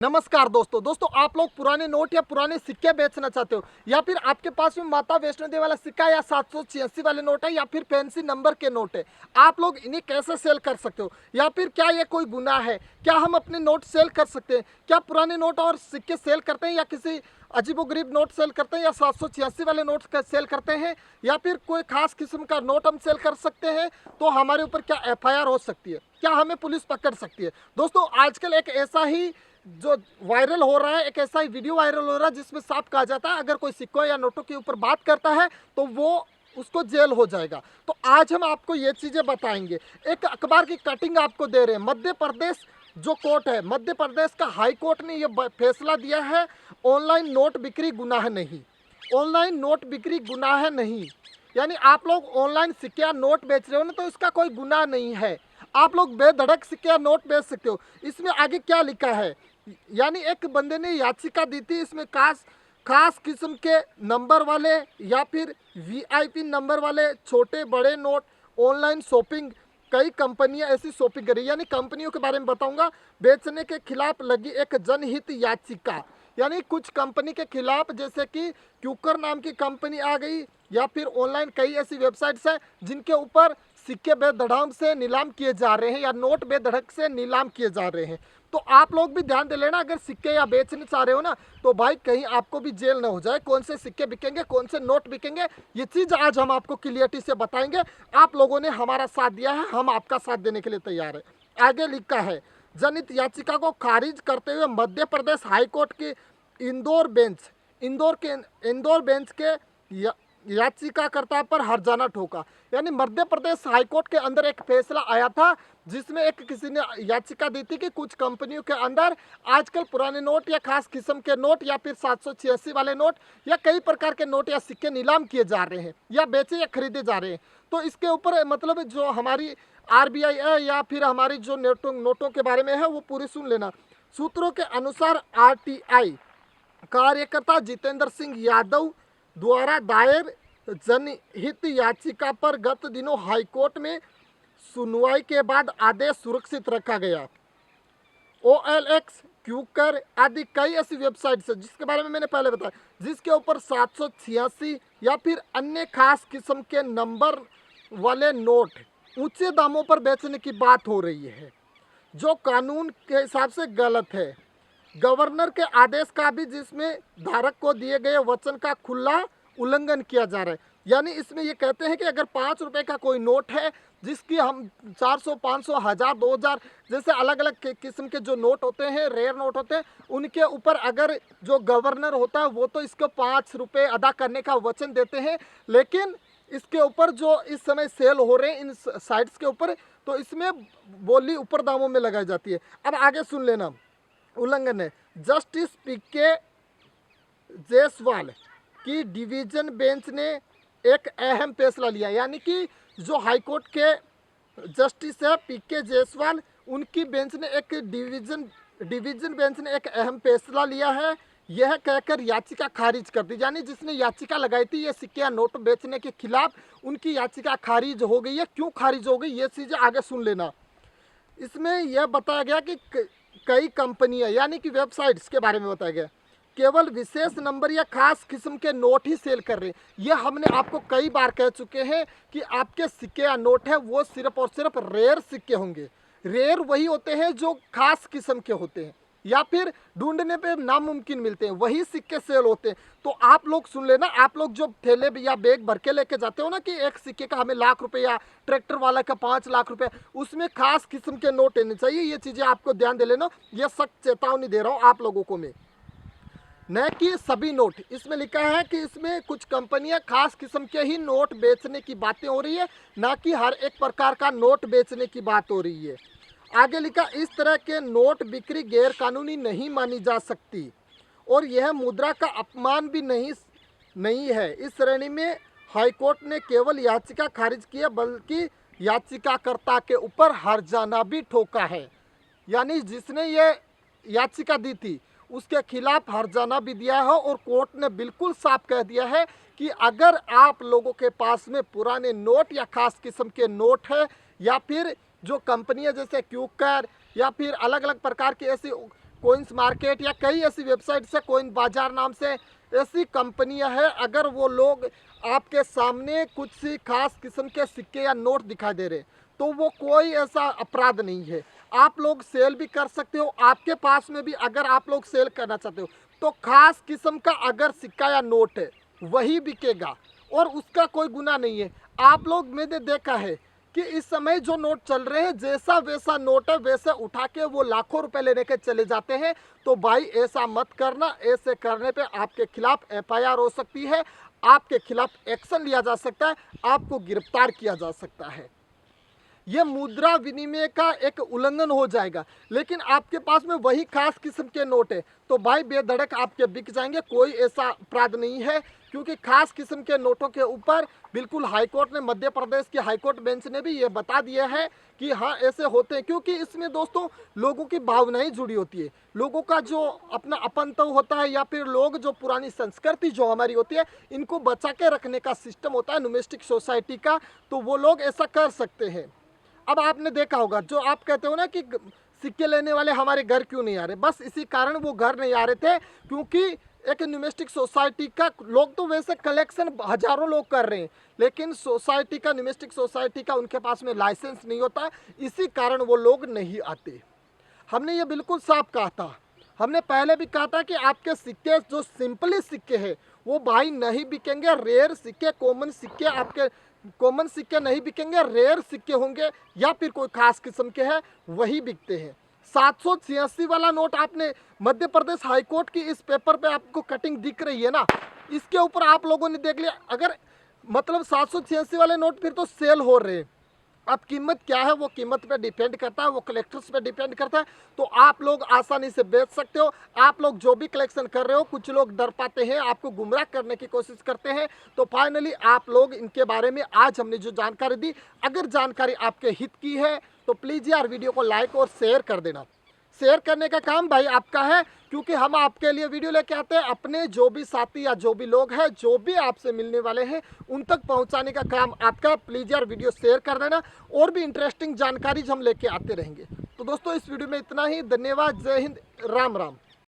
नमस्कार दोस्तों आप लोग पुराने नोट या पुराने सिक्के बेचना चाहते हो या फिर आपके पास में माता वैष्णो देवी वाला सिक्का या 786 वाले नोट है या फिर फैंसी नंबर के नोट है, आप लोग इन्हें कैसे सेल कर सकते हो या फिर क्या ये कोई गुनाह है? क्या हम अपने नोट सेल कर सकते हैं? क्या पुराने नोट और सिक्के सेल करते हैं या किसी अजीबोगरीब नोट सेल करते हैं या 786 वाले नोट सेल करते हैं या फिर कोई खास किस्म का नोट हम सेल कर सकते हैं? तो हमारे ऊपर क्या एफआईआर हो सकती है? क्या हमें पुलिस पकड़ सकती है? दोस्तों आजकल एक ऐसा ही जो वायरल हो रहा है, एक ऐसा ही वीडियो वायरल हो रहा है जिसमें साफ कहा जाता है अगर कोई सिक्कों या नोटों के ऊपर बात करता है तो वो उसको जेल हो जाएगा। तो आज हम आपको ये चीज़ें बताएंगे। एक अखबार की कटिंग आपको दे रहे हैं। मध्य प्रदेश जो कोर्ट है, मध्य प्रदेश का हाई कोर्ट ने ये फैसला दिया है, ऑनलाइन नोट बिक्री गुनाह नहीं। ऑनलाइन नोट बिक्री गुनाह नहीं, यानी आप लोग ऑनलाइन सिक्के या नोट बेच रहे हो ना, तो इसका कोई गुनाह नहीं है। आप लोग बेधड़क सिक्के या नोट बेच सकते हो। इसमें आगे क्या लिखा है, यानी एक बंदे ने याचिका दी थी, इसमें खास खास किस्म के नंबर वाले या फिर वीआईपी नंबर वाले छोटे बड़े नोट ऑनलाइन शॉपिंग, कई कंपनियां ऐसी शॉपिंग करी, यानी कंपनियों के बारे में बताऊंगा, बेचने के खिलाफ लगी एक जनहित याचिका। यानी कुछ कंपनी के खिलाफ, जैसे कि क्यूकर नाम की कंपनी आ गई या फिर ऑनलाइन कई ऐसी वेबसाइट्स हैं जिनके ऊपर सिक्के बेधड़क से नीलाम किए जा रहे हैं या नोट बेधड़क से नीलाम किए जा रहे हैं। तो आप लोग भी ध्यान दे लेना, अगर सिक्के या बेचने चाह रहे हो ना, तो भाई कहीं आपको भी जेल ना हो जाए। कौन से सिक्के बिकेंगे, कौन से नोट बिकेंगे, ये चीज़ आज हम आपको क्लियरिटी से बताएंगे। आप लोगों ने हमारा साथ दिया है, हम आपका साथ देने के लिए तैयार है। आगे लिखा है, जनहित याचिका को खारिज करते हुए मध्य प्रदेश हाईकोर्ट की इंदौर बेंच के याचिकाकर्ता पर हर्जाना ठोका। यानी मध्य प्रदेश हाईकोर्ट के अंदर एक फैसला आया था जिसमें एक किसी ने याचिका दी थी कि कुछ कंपनियों के अंदर आजकल पुराने नोट या खास किस्म के नोट या फिर 786 वाले नोट या कई प्रकार के नोट या सिक्के नीलाम किए जा रहे हैं या बेचे या खरीदे जा रहे हैं। तो इसके ऊपर मतलब जो हमारी आरबीआई है या फिर हमारी जो नोटों के बारे में है वो पूरी सुन लेना। सूत्रों के अनुसार आरटीआई कार्यकर्ता जितेंद्र सिंह यादव द्वारा दायर जनहित याचिका पर गत दिनों हाईकोर्ट में सुनवाई के बाद आदेश सुरक्षित रखा गया। OLX, क्यूकर आदि कई ऐसी वेबसाइट्स है जिसके बारे में मैंने पहले बताया, जिसके ऊपर 786 या फिर अन्य खास किस्म के नंबर वाले नोट ऊंचे दामों पर बेचने की बात हो रही है, जो कानून के हिसाब से गलत है। गवर्नर के आदेश का भी जिसमें धारक को दिए गए वचन का खुला उल्लंघन किया जा रहा है। यानी इसमें ये कहते हैं कि अगर 5 रुपए का कोई नोट है जिसकी हम 400, 500, 1000, 2000 जैसे अलग अलग किस्म के जो नोट होते हैं, रेयर नोट होते हैं, उनके ऊपर अगर जो गवर्नर होता है वो तो इसको 5 रुपये अदा करने का वचन देते हैं, लेकिन इसके ऊपर जो इस समय सेल हो रहे हैं इन साइट्स के ऊपर, तो इसमें बोली ऊपर दामों में लगाई जाती है। अब आगे सुन लेना, उल्लंघन है। जस्टिस पीके जायसवाल की डिवीजन बेंच ने एक अहम फैसला लिया, यानी कि जो हाईकोर्ट के जस्टिस है पीके जायसवाल, उनकी बेंच ने एक डिवीजन बेंच ने एक अहम फैसला लिया है। यह कहकर याचिका खारिज कर दी, यानी जिसने याचिका लगाई थी ये सिक्के या नोट बेचने के खिलाफ, उनकी याचिका खारिज हो गई है। क्यों खारिज हो गई ये चीज़ें आगे सुन लेना। इसमें यह बताया गया कि कई कंपनियां यानी कि वेबसाइट्स के बारे में बताया गया केवल विशेष नंबर या खास किस्म के नोट ही सेल कर रहे हैं। यह हमने आपको कई बार कह चुके हैं कि आपके सिक्के या नोट है वो सिर्फ और सिर्फ रेयर सिक्के होंगे। रेयर वही होते हैं जो खास किस्म के होते हैं या फिर ढूंढने पे नामुमकिन मिलते हैं, वही सिक्के सेल होते हैं। तो आप लोग सुन लेना, आप लोग जो थैले या बैग भर के लेके जाते हो ना कि एक सिक्के का हमें लाख रुपए या ट्रैक्टर वाला का 5 लाख रुपए, उसमें खास किस्म के नोट लेने चाहिए। ये चीज़ें आपको ध्यान दे लेना, ये सख्त चेतावनी दे रहा हूँ आप लोगों को मैं, न कि सभी नोट। इसमें लिखा है कि इसमें कुछ कंपनियां खास किस्म के ही नोट बेचने की बातें हो रही है, ना कि हर एक प्रकार का नोट बेचने की बात हो रही है। आगे लिखा, इस तरह के नोट बिक्री गैर कानूनी नहीं मानी जा सकती और यह मुद्रा का अपमान भी नहीं है। इस श्रेणी में हाईकोर्ट ने केवल याचिका खारिज की है बल्कि याचिकाकर्ता के ऊपर हर्जाना भी ठोका है। यानी जिसने ये याचिका दी थी उसके खिलाफ हर्जाना भी दिया है और कोर्ट ने बिल्कुल साफ कह दिया है कि अगर आप लोगों के पास में पुराने नोट या खास किस्म के नोट है या फिर जो कंपनियां जैसे क्यूकर या फिर अलग अलग प्रकार की ऐसी कोइंस मार्केट या कई ऐसी वेबसाइट से, कोइन बाजार नाम से ऐसी कंपनियां हैं, अगर वो लोग आपके सामने कुछ सी खास किस्म के सिक्के या नोट दिखाई दे रहे तो वो कोई ऐसा अपराध नहीं है। आप लोग सेल भी कर सकते हो। आपके पास में भी अगर आप लोग सेल करना चाहते हो तो खास किस्म का अगर सिक्का या नोट है वही बिकेगा और उसका कोई गुनाह नहीं है। आप लोग मैंने देखा है कि इस समय जो नोट चल रहे हैं, जैसा वैसा नोट है वैसे उठा के वो लाखों रुपए लेने के चले जाते हैं। तो भाई ऐसा मत करना। ऐसे करने पे आपके खिलाफ एफआईआर हो सकती है, आपके खिलाफ एक्शन लिया जा सकता है, आपको गिरफ्तार किया जा सकता है। ये मुद्रा विनिमय का एक उल्लंघन हो जाएगा। लेकिन आपके पास में वही खास किस्म के नोट है तो भाई बेधड़क आपके बिक जाएंगे, कोई ऐसा अपराध नहीं है। क्योंकि खास किस्म के नोटों के ऊपर बिल्कुल हाईकोर्ट ने, मध्य प्रदेश की हाईकोर्ट बेंच ने भी ये बता दिया है कि हाँ ऐसे होते हैं। क्योंकि इसमें दोस्तों लोगों की भावनाएं जुड़ी होती है, लोगों का जो अपना अपनत्व होता है या फिर लोग जो पुरानी संस्कृति जो हमारी होती है इनको बचा के रखने का सिस्टम होता है नुमिस्टिक सोसाइटी का, तो वो लोग ऐसा कर सकते हैं। अब आपने देखा होगा जो आप कहते हो ना कि सिक्के लेने वाले हमारे घर क्यों नहीं आ रहे, बस इसी कारण वो घर नहीं आ रहे थे क्योंकि एक न्यूमिस्टिक सोसाइटी का लोग तो वैसे कलेक्शन हजारों लोग कर रहे हैं, लेकिन सोसाइटी का, न्यूमिस्टिक सोसाइटी का उनके पास में लाइसेंस नहीं होता, इसी कारण वो लोग नहीं आते। हमने ये बिल्कुल साफ कहा था। हमने पहले भी कहा था कि आपके सिक्के जो सिंपली सिक्के हैं वो भाई नहीं बिकेंगे। रेयर सिक्के, कॉमन सिक्के, आपके कॉमन सिक्के नहीं बिकेंगे, रेयर सिक्के होंगे या फिर कोई खास किस्म के हैं वही बिकते हैं। 786 वाला नोट आपने मध्य प्रदेश हाईकोर्ट की इस पेपर पे आपको कटिंग दिख रही है ना, इसके ऊपर आप लोगों ने देख लिया। अगर मतलब 786 वाले नोट फिर तो सेल हो रहे हैं। अब कीमत क्या है वो कीमत पे डिपेंड करता है, वो कलेक्टर्स पे डिपेंड करता है। तो आप लोग आसानी से बेच सकते हो। आप लोग जो भी कलेक्शन कर रहे हो, कुछ लोग डर पाते हैं, आपको गुमराह करने की कोशिश करते हैं। तो फाइनली आप लोग इनके बारे में आज हमने जो जानकारी दी, अगर जानकारी आपके हित की है तो प्लीज़ यार वीडियो को लाइक और शेयर कर देना। शेयर करने का काम भाई आपका है, क्योंकि हम आपके लिए वीडियो लेके आते हैं। अपने जो भी साथी या जो भी लोग हैं, जो भी आपसे मिलने वाले हैं, उन तक पहुंचाने का काम आपका। प्लीज़ यार वीडियो शेयर कर देना, और भी इंटरेस्टिंग जानकारी हम लेके आते रहेंगे। तो दोस्तों इस वीडियो में इतना ही। धन्यवाद। जय हिंद, राम राम।